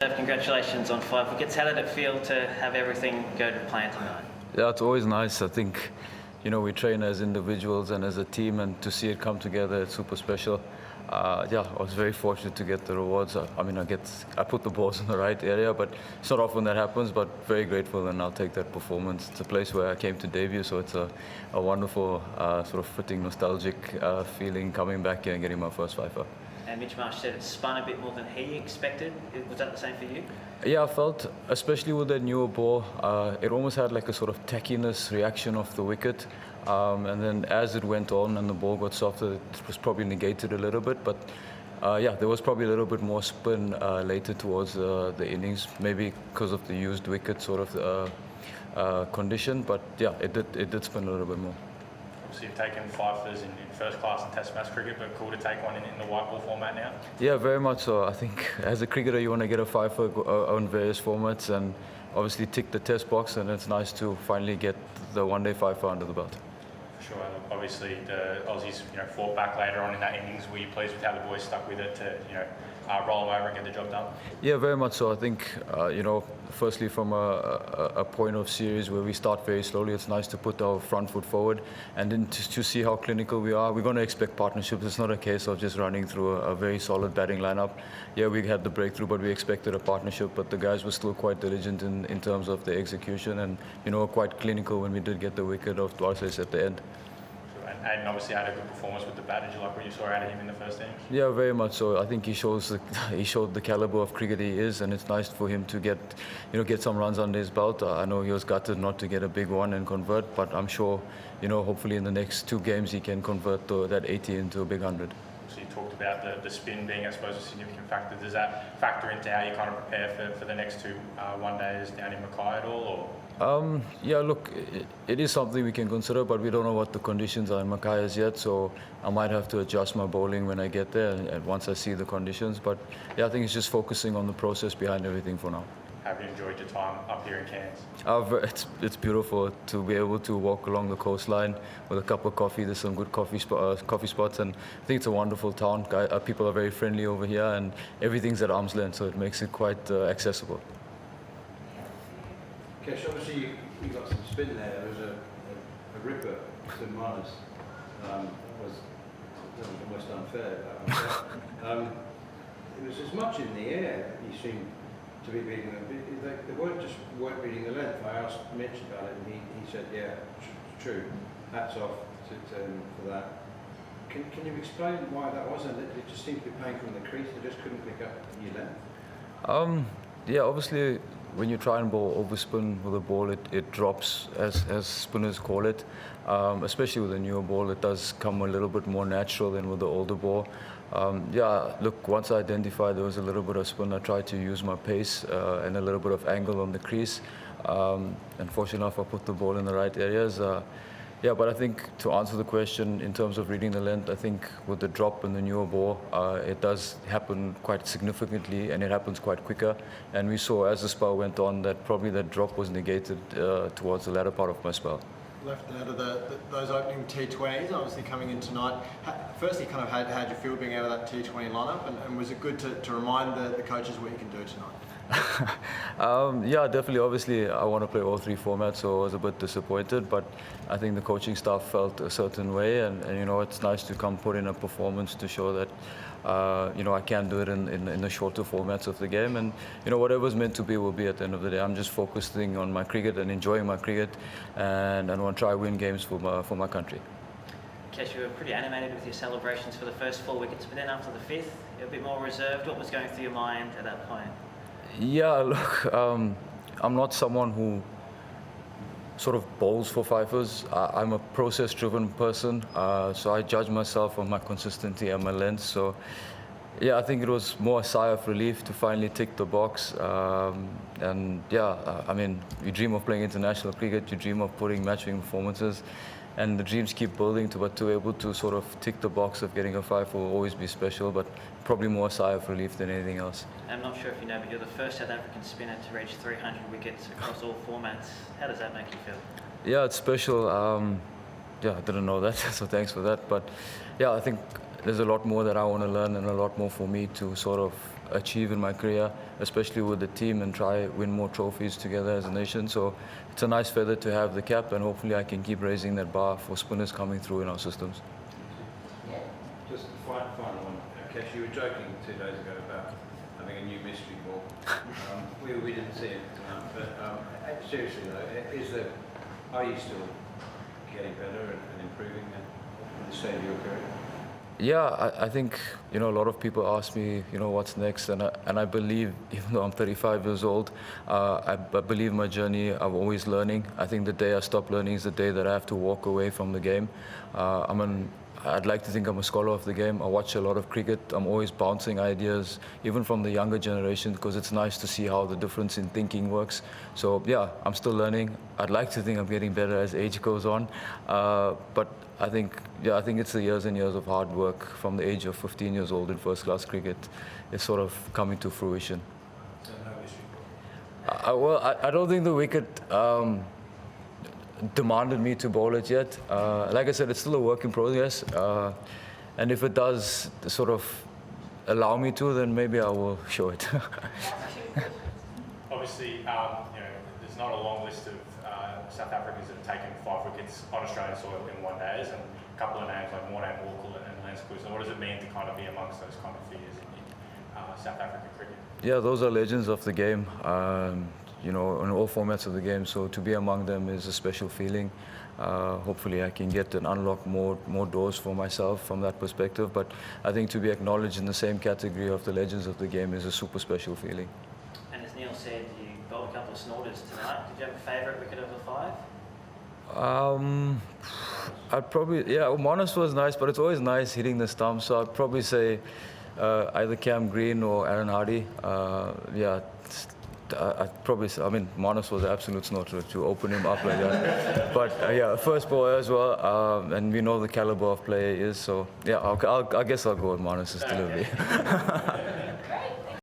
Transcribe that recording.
Congratulations on 5 wickets. How did it feel to have everything go to plan tonight? Yeah, it's always nice. I think, we train as individuals and as a team, and to see it come together, it's super special. I was very fortunate to get the rewards. I put the balls in the right area, but it's not often that happens, but very grateful, and I'll take that performance. It's a place where I came to debut, so it's a wonderful, sort of fitting, nostalgic feeling coming back here and getting my first fifer. And Mitch Marsh said it spun a bit more than he expected. Was that the same for you? Yeah, I felt, especially with that newer ball, it almost had like a sort of tackiness reaction off the wicket. And then as it went on and the ball got softer, it was probably negated a little bit. But there was probably a little bit more spin later towards the innings, maybe because of the used wicket sort of condition. But yeah, it did spin a little bit more. Obviously, you've taken fifers in first class and Test match cricket, but cool to take one in the white ball format now? Yeah, very much so. I think as a cricketer, you want to get a fifer on various formats and obviously tick the Test box, and it's nice to finally get the one-day fifer under the belt. For sure. Obviously, the Aussies fought back later on in that innings. Were you pleased with how the boys stuck with it to roll them over and get the job done? Yeah, very much so. I think, firstly from a point of series where we start very slowly, it's nice to put our front foot forward, and then to see how clinical we are. We're going to expect partnerships. It's not a case of just running through a very solid batting lineup. Yeah, we had the breakthrough, but we expected a partnership, but the guys were still quite diligent in terms of the execution, and quite clinical when we did get the wicket of Dwarses at the end. Aiden obviously had a good performance with the bat. Did you like what you saw out of him in the first innings? Yeah, very much so. I think he showed the caliber of cricket he is, and it's nice for him to get some runs under his belt. I know he was gutted not to get a big one and convert, but I'm sure, hopefully in the next 2 games he can convert that 80 into a big 100. So you talked about the spin being, I suppose, a significant factor. Does that factor into how you kind of prepare for the next 2 one-days down in Mackay at all, or? Look, it is something we can consider, but we don't know what the conditions are in Mackay as yet, so I might have to adjust my bowling when I get there and once I see the conditions. But yeah, I think it's just focusing on the process behind everything for now. Have you enjoyed your time up here in Cairns? It's beautiful to be able to walk along the coastline with a cup of coffee. There's some good coffee spots, and I think it's a wonderful town. People are very friendly over here, and everything's at arm's length, so it makes it quite accessible. Kesh, obviously you got some spin there. There was a ripper to Marnus. That was almost unfair. It was as much in the air you seemed to be beating them. They weren't beating the length. I asked Mitch about it, and he said, yeah, true. Hats off to him for that. Can you explain why that was? And it just seemed to be playing from the crease. They just couldn't pick up your length. Yeah, obviously, when you try and bowl overspin with a ball, it drops, as spinners call it. Especially with a newer ball, it does come a little bit more natural than with the older ball. Look, once I identified there was a little bit of spin, I tried to use my pace and a little bit of angle on the crease. Unfortunately enough, I put the ball in the right areas. But I think to answer the question in terms of reading the length, I think with the drop in the newer ball, it does happen quite significantly, and it happens quite quicker. And we saw as the spell went on that probably that drop was negated towards the latter part of my spell. Left out of those opening T20s, obviously coming in tonight. Firstly, kind of how'd you feel being out of that T20 lineup, and was it good to remind the coaches what you can do tonight? Definitely. Obviously, I want to play all 3 formats, so I was a bit disappointed. But I think the coaching staff felt a certain way, and it's nice to come put in a performance to show that I can do it in the shorter formats of the game. And whatever's meant to be will be at the end of the day. I'm just focusing on my cricket and enjoying my cricket, and I want to try win games for my country. Kesh, you were pretty animated with your celebrations for the first 4 wickets, but then after the 5th, you're a bit more reserved. What was going through your mind at that point? Yeah, look, I'm not someone who sort of bowls for fifers. I'm a process-driven person, so I judge myself on my consistency and my length. So, yeah, I think it was more a sigh of relief to finally tick the box. You dream of playing international cricket, you dream of putting match-winning performances, and the dreams keep building. But to be able to sort of tick the box of getting a 5 will always be special, but probably more a sigh of relief than anything else. I'm not sure if you know, but you're the first South African spinner to reach 300 wickets across all formats. How does that make you feel? Yeah, it's special. I didn't know that, so thanks for that. But yeah, I think there's a lot more that I want to learn, and a lot more for me to sort of achieve in my career, especially with the team, and try win more trophies together as a nation. So it's a nice feather to have the cap, and hopefully I can keep raising that bar for spinners coming through in our systems. Just the final one. Kesh, you were joking 2 days ago about having a new mystery ball. We didn't see it tonight, but seriously though, are you still getting better and improving at the state of your career? Yeah, I think, a lot of people ask me, what's next, and I believe, even though I'm 35 years old, I believe my journey, I'm always learning. I think the day I stop learning is the day that I have to walk away from the game. I'd like to think I'm a scholar of the game. I watch a lot of cricket. I'm always bouncing ideas, even from the younger generation, because it's nice to see how the difference in thinking works. So yeah, I'm still learning. I'd like to think I'm getting better as age goes on. But I think it's the years and years of hard work from the age of 15 years old in first class cricket. It's sort of coming to fruition. So no mystery ball. I don't think the wicket demanded me to bowl it yet. Like I said, it's still a work in progress, and if it does sort of allow me to, then maybe I will show it. Obviously, there's not a long list of South Africans that have taken 5 wickets on Australian soil in 1 day, and a couple of names like Morné Walker and Lance Clouse. So what does it mean to kind of be amongst those kind of figures in South African cricket? Yeah, those are legends of the game. In all formats of the game, so to be among them is a special feeling. Hopefully I can get and unlock more doors for myself from that perspective, but I think to be acknowledged in the same category of the legends of the game is a super special feeling. And as Neil said, you bowled a couple of snorters tonight. Did you have a favourite wicket of the 5? I'd probably, Monas was nice, but it's always nice hitting the stump, so I'd probably say either Cam Green or Aaron Hardy. I'd probably say, Monas was an absolute snorter to open him up like that. But first bowler as well, and we know the caliber of player he is, so I guess I'll go with Monas still a bit.